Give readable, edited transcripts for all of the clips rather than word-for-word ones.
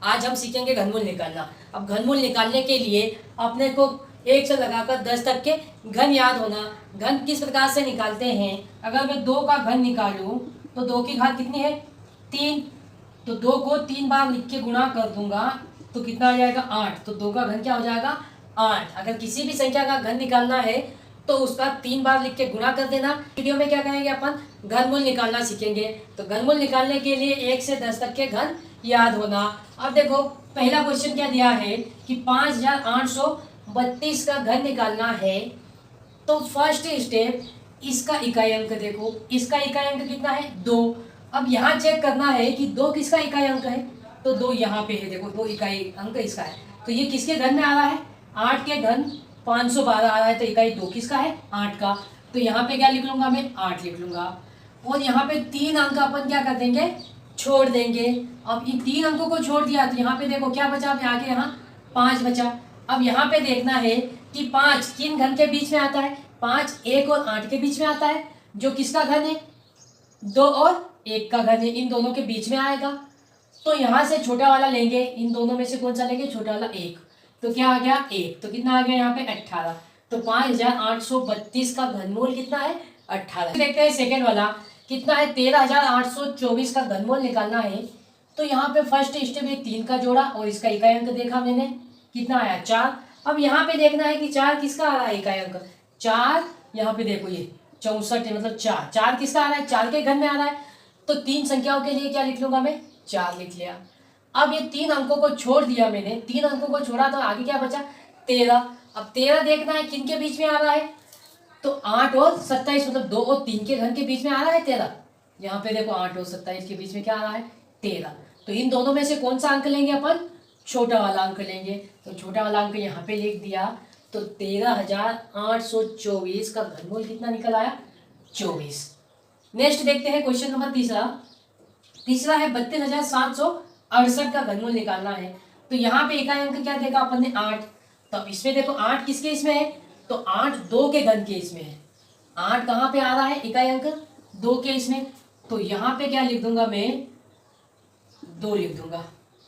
आज हम सीखेंगे घनमूल निकालना। अब घनमूल निकालने के लिए अपने को 1 से लगाकर 10 तक के घन याद होना। घन किस प्रकार से निकालते हैं, अगर मैं 2 का घन निकालूं तो 2 की घात कितनी है 3, तो 2 को 3 बार लिख के गुणा कर दूंगा तो कितना आ जाएगा 8। तो 2 का घन क्या हो जाएगा 8। अगर किसी भी संख्या का घन निकालना है तो उसका 3 बार लिख के गुणा कर देना। वीडियो में क्या करेंगे अपन घनमूल निकालना सीखेंगे। तो घनमूल निकालने के लिए 1 से 10 तक के घन याद होना। अब देखो पहला क्वेश्चन क्या दिया है कि 5832 का घन निकालना है। तो फर्स्ट स्टेप इसका इकाई अंक देखो, इसका इकाई अंक कितना है 2। अब यहाँ चेक करना है कि 2 किसका इकाई अंक है, तो 2 यहाँ पे है, देखो 2 इकाई अंक इसका है। तो ये किसके घन में आ रहा है 8 के घन 512 आ रहा है, तो इकाई 2 किसका है 8 का। तो यहाँ पे क्या लिख लूंगा मैं 8 लिख लूंगा। और यहाँ पे 3 अंक अपन क्या कर देंगे छोड़ देंगे। अब इन 3 अंकों को छोड़ दिया तो यहाँ पे देखो क्या बचा, अब आगे यहाँ 5 बचा। अब यहाँ पे देखना है कि 5 किन घन के बीच में आता है, 5 1 और 8 के बीच में आता है, जो किसका घन है 2 और 1 का घन है, इन दोनों के बीच में आएगा। तो यहाँ से छोटा वाला लेंगे, इन दोनों में से कौन सा लेंगे छोटा वाला 1, तो क्या आ गया 1। तो कितना आ गया यहाँ पे 18। तो 5832 का घनमूल कितना है 18। देखते हैं सेकेंड वाला कितना है 13824 का घनमूल निकालना है। तो यहाँ पे फर्स्ट स्टेप में 3 का जोड़ा और इसका इकाई अंक देखा मैंने कितना आया 4। अब यहाँ पे देखना है कि 4 किसका आ रहा है इकाई अंक 4। यहाँ पे देखो ये 64 है, मतलब 4 किसका आ रहा है 4 के घन में आ रहा है। तो 3 संख्याओं के लिए क्या लिख लूंगा मैं 4 लिख लिया। अब ये 3 अंकों को छोड़ दिया मैंने, 3 अंकों को छोड़ा तो आगे क्या बचा 13। अब 13 देखना है किन के बीच में आ रहा है, तो 8 और 27, मतलब 2 और 3 के घन के बीच में आ रहा है 13। यहाँ पे देखो 8 और 27 के बीच में क्या आ रहा है 13। तो इन दोनों में से कौन सा अंक लेंगे अपन छोटा वाला अंक लेंगे। तो छोटा वाला अंक यहाँ पे लिख दिया। तो 13824 का घनमूल कितना निकल आया 24। नेक्स्ट देखते हैं क्वेश्चन नंबर तीसरा है 32,768 का घनमूल निकालना है। तो यहाँ पे इकाई अंक क्या देखा अपन ने 8। तो इसमें देखो 8 किसके इसमें है, तो 8 2 के घन के इसमें है। 8 कहाँ पे आ रहा है इकाई अंक 2 के इसमें। तो यहाँ पे क्या लिख दूंगा मैं 2 लिख दूंगा।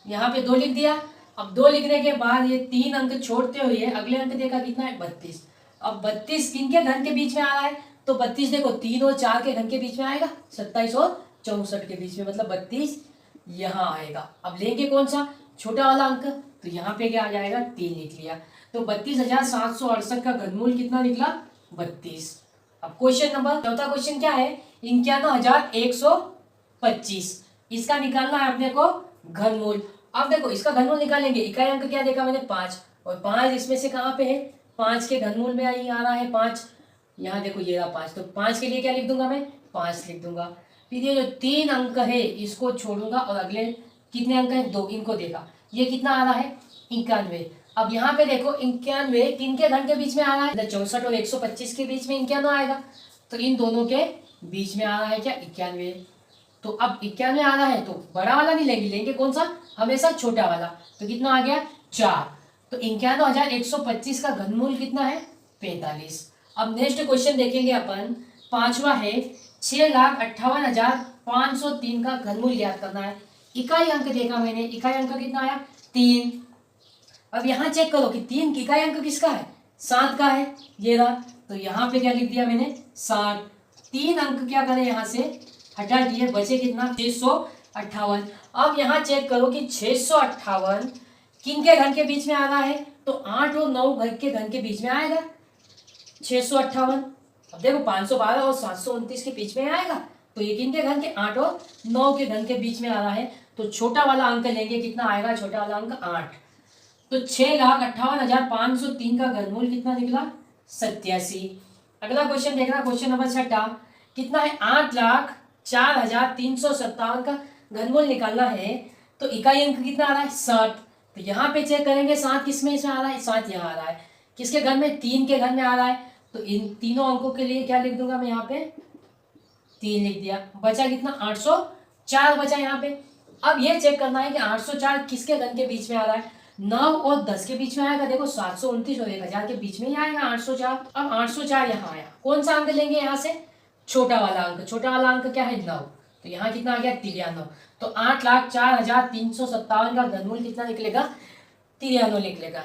यहाँ पे 2 लिख दिया। अब 2 लिखने के बाद ये 3 अंक छोड़ते हुए अगले अंक देखा कितना है 32। अब 32 किन के घन के बीच में आ रहा है, तो 32 देखो 3 और 4 के घन के बीच में आएगा, 27 और 64 के बीच में, मतलब 32 यहाँ आएगा। अब लेंगे कौन सा छोटा वाला अंक, तो यहाँ पे क्या आ जाएगा 3 लिख लिया। तो 32,768 का घनमूल कितना निकला 32। अब क्वेश्चन नंबर चौथा क्वेश्चन क्या है 91,125। इसका निकालना है अपने को घनमूल। अब देखो इसका घनमूल निकालेंगे, इकाई अंक क्या देखा मैंने 5, और 5 इसमें से कहाँ पे है 5 के घनमूल में आई आ रहा है 5। यहाँ देखो ये रहा 5, तो 5 के लिए क्या लिख दूंगा मैं 5 लिख दूंगा। फिर ये जो 3 अंक है इसको छोड़ूंगा और अगले कितने अंक है 2, इनको देखा ये कितना आ रहा है 91। अब यहाँ पे देखो 91 किन के घन के बीच में आ रहा है, 64 और 125 के बीच में 91 आएगा। तो इन दोनों के बीच में आ रहा है क्या 91। तो अब 91 आ रहा है तो बड़ा वाला नहीं लेंगे, लेंगे कौन सा हमेशा छोटा वाला। तो कितना आ गया 4। तो 91,125 का घनमूल कितना है 45। अब नेक्स्ट क्वेश्चन देखेंगे अपन, पांचवा है 6,58,503 का घनमूल याद करना है। इकाई अंक देखा मैंने, इकाई अंक कितना आया 3। अब यहाँ चेक करो कि 3 की इकाई अंक किसका है 7 का है, ये रहा। तो यहाँ पे क्या लिख दिया मैंने 7। 3 अंक क्या करें यहाँ से हटा दिए, बचे कितना 658। अब यहाँ चेक करो कि 658 किन के घन के बीच में आ रहा है, तो 8 और 9 घर के घन के बीच में आएगा 658। अब देखो 512 और 729 के बीच में आएगा। तो ये किन के घन के 8 और 9 के घन के बीच में आ रहा है। तो छोटा वाला अंक लेंगे, कितना आएगा छोटा वाला अंक 8। तो 6,58,503 का घनमूल कितना निकला 87। अगला क्वेश्चन देखना, क्वेश्चन नंबर 6 कितना है 8,04,357 का घनमूल निकालना है। तो इकाई अंक कितना आ रहा है 7। तो यहाँ पे चेक करेंगे 7 किसमें इसमें आ रहा है, 7 यहाँ आ रहा है, किसके घन में 3 के घन में आ रहा है। तो इन तीनों अंकों के लिए क्या लिख दूंगा मैं यहाँ पे 3 लिख दिया। बचा कितना 804 बचा यहाँ पे। अब ये चेक करना है कि 804 किसके घन के बीच में आ रहा है, 9 और 10 के बीच में आएगा। देखो 729 और 1000 के बीच में ही आएगा 804। अब 804 यहाँ आया, कौन सा अंक लेंगे यहाँ से छोटा वाला अंक। छोटा वाला अंक क्या है 9। तो यहाँ कितना आ गया 93। तो 8,04,357 का घनमूल कितना निकलेगा 93 निकलेगा।